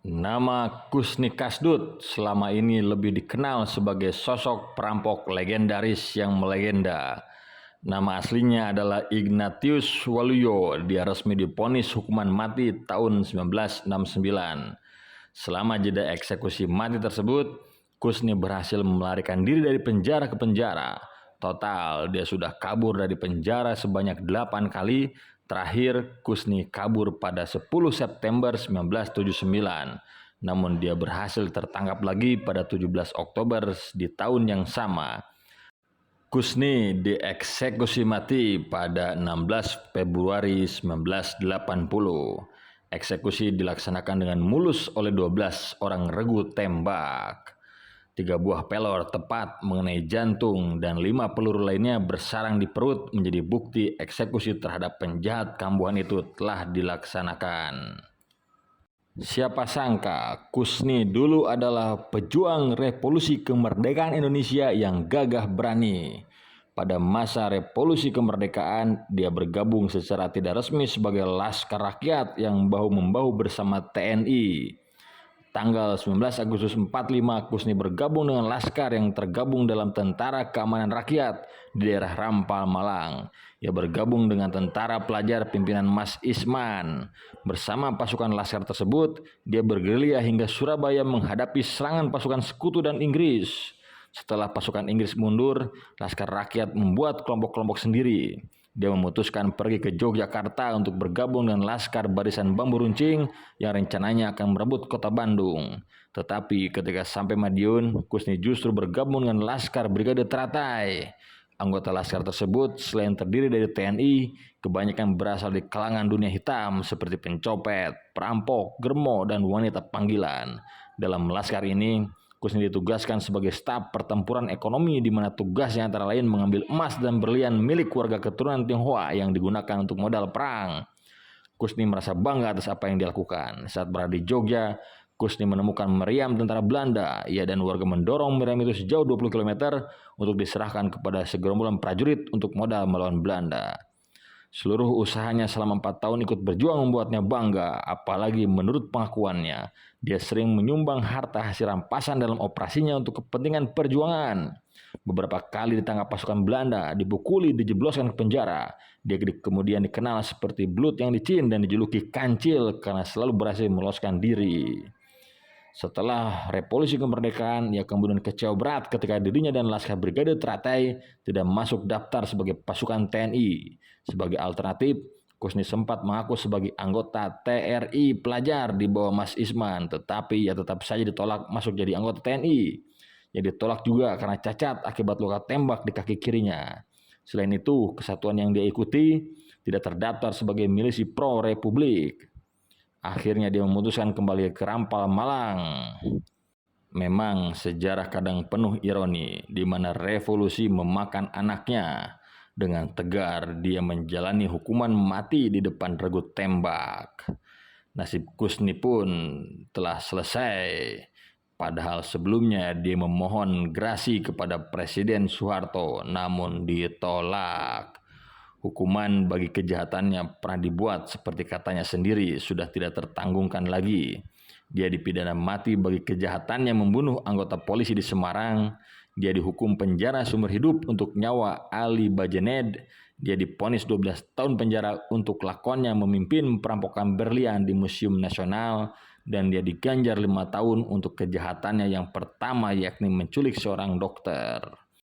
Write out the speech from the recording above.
Nama Kusni Kasdut selama ini lebih dikenal sebagai sosok perampok legendaris yang melegenda. Nama aslinya adalah Ignatius Waluyo. Dia resmi divonis hukuman mati tahun 1969. Selama jeda eksekusi mati tersebut, Kusni berhasil melarikan diri dari penjara ke penjara. Total, dia sudah kabur dari penjara sebanyak 8 kali. Terakhir, Kusni kabur pada 10 September 1979. Namun dia berhasil tertangkap lagi pada 17 Oktober di tahun yang sama. Kusni dieksekusi mati pada 16 Februari 1980. Eksekusi dilaksanakan dengan mulus oleh 12 orang regu tembak. 3 buah pelor tepat mengenai jantung dan 5 peluru lainnya bersarang di perut menjadi bukti eksekusi terhadap penjahat kambuhan itu telah dilaksanakan. Siapa sangka Kusni dulu adalah pejuang revolusi kemerdekaan Indonesia yang gagah berani. Pada masa revolusi kemerdekaan, dia bergabung secara tidak resmi sebagai Laskar Rakyat yang bahu-membahu bersama TNI. Tanggal 19 Agustus 45, Kusni bergabung dengan Laskar yang tergabung dalam Tentara Keamanan Rakyat di daerah Rampal, Malang. Ia bergabung dengan tentara pelajar pimpinan Mas Isman. Bersama pasukan Laskar tersebut, dia bergerilya hingga Surabaya menghadapi serangan pasukan Sekutu dan Inggris. Setelah pasukan Inggris mundur, Laskar Rakyat membuat kelompok-kelompok sendiri. Dia memutuskan pergi ke Yogyakarta untuk bergabung dengan Laskar Barisan Bambu Runcing yang rencananya akan merebut kota Bandung. Tetapi ketika sampai Madiun, Kusni justru bergabung dengan Laskar Brigade Teratai. Anggota Laskar tersebut selain terdiri dari TNI, kebanyakan berasal di kalangan dunia hitam seperti pencopet, perampok, germo, dan wanita panggilan. Dalam Laskar ini, Kusni ditugaskan sebagai staf pertempuran ekonomi di mana tugasnya antara lain mengambil emas dan berlian milik warga keturunan Tionghoa yang digunakan untuk modal perang. Kusni merasa bangga atas apa yang dilakukan. Saat berada di Jogja, Kusni menemukan meriam tentara Belanda. Ia dan warga mendorong meriam itu sejauh 20 km untuk diserahkan kepada segerombolan prajurit untuk modal melawan Belanda. Seluruh usahanya selama 4 tahun ikut berjuang membuatnya bangga, apalagi menurut pengakuannya, dia sering menyumbang harta hasil rampasan dalam operasinya untuk kepentingan perjuangan. Beberapa kali ditangkap pasukan Belanda, dipukuli, dijebloskan ke penjara. Dia kemudian dikenal seperti Blood yang licin dan dijuluki Kancil karena selalu berhasil meloloskan diri. Setelah revolusi kemerdekaan, ia kemudian kecewa berat ketika dirinya dan Laskar Brigade Teratai tidak masuk daftar sebagai pasukan TNI. Sebagai alternatif, Kusni sempat mengaku sebagai anggota TRI pelajar di bawah Mas Isman, tetapi ia tetap saja ditolak masuk jadi anggota TNI. Ia ditolak juga karena cacat akibat luka tembak di kaki kirinya. Selain itu, kesatuan yang dia ikuti tidak terdaftar sebagai milisi pro-republik. Akhirnya dia memutuskan kembali ke Rampal, Malang. Memang sejarah kadang penuh ironi, di mana revolusi memakan anaknya. Dengan tegar dia menjalani hukuman mati di depan regu tembak. Nasib Kusni pun telah selesai. Padahal sebelumnya dia memohon grasi kepada Presiden Soeharto, namun ditolak. Hukuman bagi kejahatannya pernah dibuat seperti katanya sendiri sudah tidak tertanggungkan lagi. Dia dipidana mati bagi kejahatannya membunuh anggota polisi di Semarang. Dia dihukum penjara seumur hidup untuk nyawa Ali Bajened. Dia divonis 12 tahun penjara untuk lakonnya memimpin perampokan berlian di Museum Nasional. Dan dia diganjar 5 tahun untuk kejahatannya yang pertama yakni menculik seorang dokter.